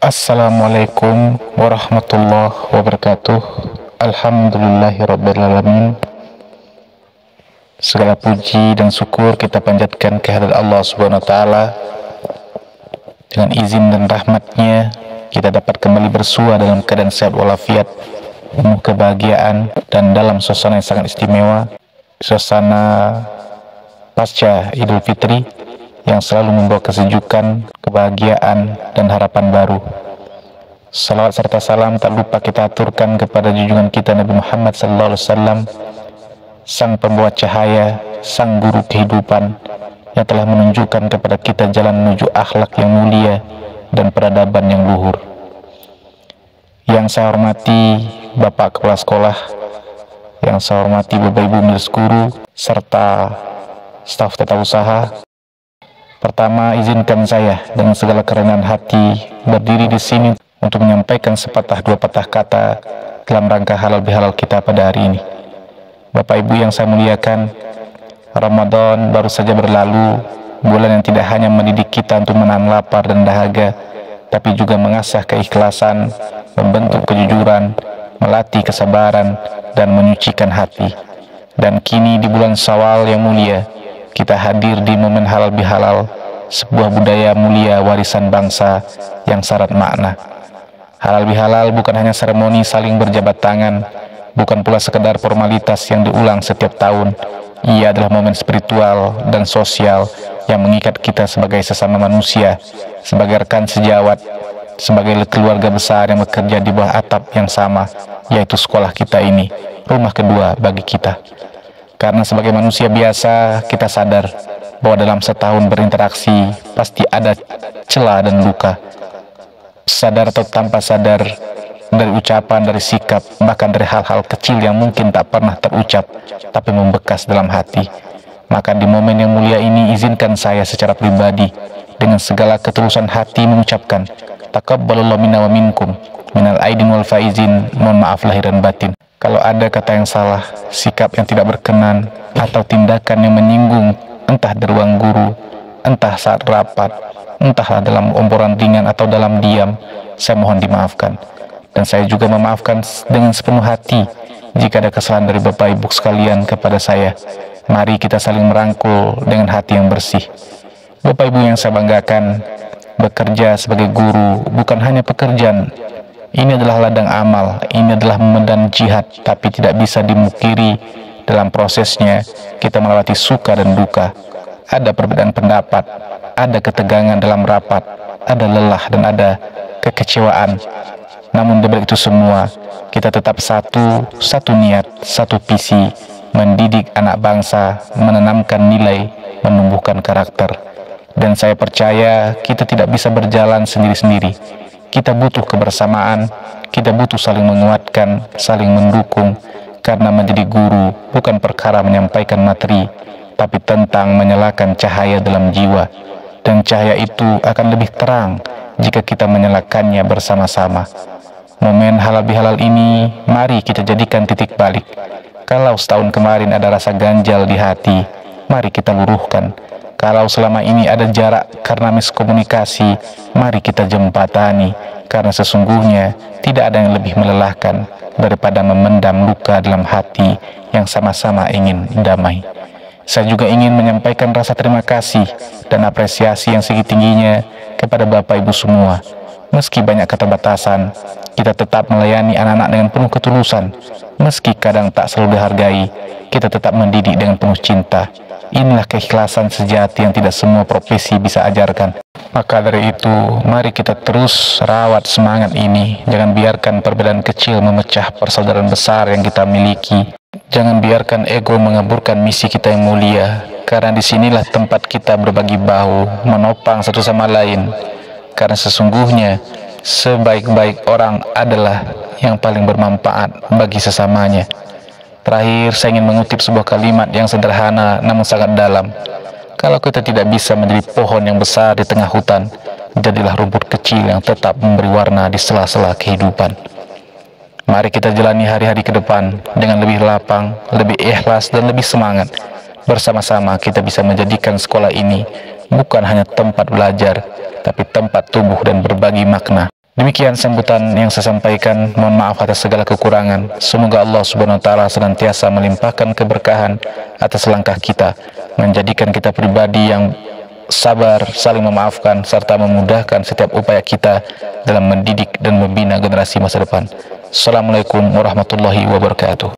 Assalamualaikum warahmatullahi wabarakatuh. Alhamdulillahirrabbilalamin. Segala puji dan syukur kita panjatkan kehadirat Allah Subhanahu wa Ta'ala. Dengan izin dan rahmatnya kita dapat kembali bersua dalam keadaan sehat walafiat, penuh kebahagiaan, dan dalam suasana yang sangat istimewa, suasana pasca Idul Fitri yang selalu membawa kesejukan, kebahagiaan, dan harapan baru. Salawat serta salam tak lupa kita aturkan kepada junjungan kita Nabi Muhammad SAW, sang pembawa cahaya, sang guru kehidupan yang telah menunjukkan kepada kita jalan menuju akhlak yang mulia dan peradaban yang luhur. Yang saya hormati Bapak Kepala Sekolah, yang saya hormati Bapak Ibu Majelis Guru, serta staf tata usaha. Pertama, izinkan saya dengan segala kerendahan hati berdiri di sini untuk menyampaikan sepatah dua patah kata dalam rangka halal bihalal kita pada hari ini. Bapak Ibu yang saya muliakan, Ramadan baru saja berlalu, bulan yang tidak hanya mendidik kita untuk menahan lapar dan dahaga, tapi juga mengasah keikhlasan, membentuk kejujuran, melatih kesabaran, dan menyucikan hati. Dan kini di bulan Syawal yang mulia, kita hadir di momen halal bihalal, sebuah budaya mulia warisan bangsa yang syarat makna. Halal bihalal bukan hanya seremoni saling berjabat tangan, bukan pula sekedar formalitas yang diulang setiap tahun. Ia adalah momen spiritual dan sosial yang mengikat kita sebagai sesama manusia, sebagai rekan sejawat, sebagai keluarga besar yang bekerja di bawah atap yang sama, yaitu sekolah kita ini, rumah kedua bagi kita. Karena sebagai manusia biasa, kita sadar bahwa dalam setahun berinteraksi pasti ada celah dan luka. Sadar atau tanpa sadar, dari ucapan, dari sikap, bahkan dari hal-hal kecil yang mungkin tak pernah terucap tapi membekas dalam hati. Maka di momen yang mulia ini, izinkan saya secara pribadi dengan segala ketulusan hati mengucapkan taqabbalallahu minna wa minkum minal aidin wal faizin. Mohon maaf lahir dan batin kalau ada kata yang salah, sikap yang tidak berkenan, atau tindakan yang menyinggung, entah di ruang guru, entah saat rapat, entah dalam obrolan ringan atau dalam diam. Saya mohon dimaafkan. Dan saya juga memaafkan dengan sepenuh hati jika ada kesalahan dari Bapak Ibu sekalian kepada saya. Mari kita saling merangkul dengan hati yang bersih. Bapak Ibu yang saya banggakan, bekerja sebagai guru bukan hanya pekerjaan. Ini adalah ladang amal, ini adalah medan jihad, tapi tidak bisa dimukiri. Dalam prosesnya, kita melewati suka dan duka. Ada perbedaan pendapat, ada ketegangan dalam rapat, ada lelah dan ada kekecewaan. Namun di balik itu semua, kita tetap satu niat, satu visi, mendidik anak bangsa, menanamkan nilai, menumbuhkan karakter. Dan saya percaya kita tidak bisa berjalan sendiri-sendiri. Kita butuh kebersamaan, kita butuh saling menguatkan, saling mendukung, karena menjadi guru bukan perkara menyampaikan materi, tapi tentang menyalakan cahaya dalam jiwa. Dan cahaya itu akan lebih terang jika kita menyalakannya bersama-sama. Momen halal bihalal ini, mari kita jadikan titik balik. Kalau setahun kemarin ada rasa ganjal di hati, mari kita luruhkan. Kalau selama ini ada jarak karena miskomunikasi, mari kita jembatani, karena sesungguhnya tidak ada yang lebih melelahkan daripada memendam luka dalam hati yang sama-sama ingin damai. Saya juga ingin menyampaikan rasa terima kasih dan apresiasi yang setinggi-tingginya kepada Bapak Ibu semua. Meski banyak keterbatasan, kita tetap melayani anak-anak dengan penuh ketulusan. Meski kadang tak selalu dihargai, kita tetap mendidik dengan penuh cinta. Inilah keikhlasan sejati yang tidak semua profesi bisa ajarkan. Maka dari itu, mari kita terus rawat semangat ini. Jangan biarkan perbedaan kecil memecah persaudaraan besar yang kita miliki. Jangan biarkan ego mengaburkan misi kita yang mulia. Karena disinilah tempat kita berbagi bahu, menopang satu sama lain. Karena sesungguhnya, sebaik-baik orang adalah yang paling bermanfaat bagi sesamanya. Terakhir, saya ingin mengutip sebuah kalimat yang sederhana namun sangat dalam. Kalau kita tidak bisa menjadi pohon yang besar di tengah hutan, jadilah rumput kecil yang tetap memberi warna di sela-sela kehidupan. Mari kita jalani hari-hari ke depan dengan lebih lapang, lebih ikhlas, dan lebih semangat. Bersama-sama kita bisa menjadikan sekolah ini bukan hanya tempat belajar, tapi tempat tumbuh dan berbagi makna. Demikian sambutan yang saya sampaikan. Mohon maaf atas segala kekurangan. Semoga Allah Subhanahu wa taala senantiasa melimpahkan keberkahan atas langkah kita, menjadikan kita pribadi yang sabar, saling memaafkan, serta memudahkan setiap upaya kita dalam mendidik dan membina generasi masa depan. Assalamualaikum warahmatullahi wabarakatuh.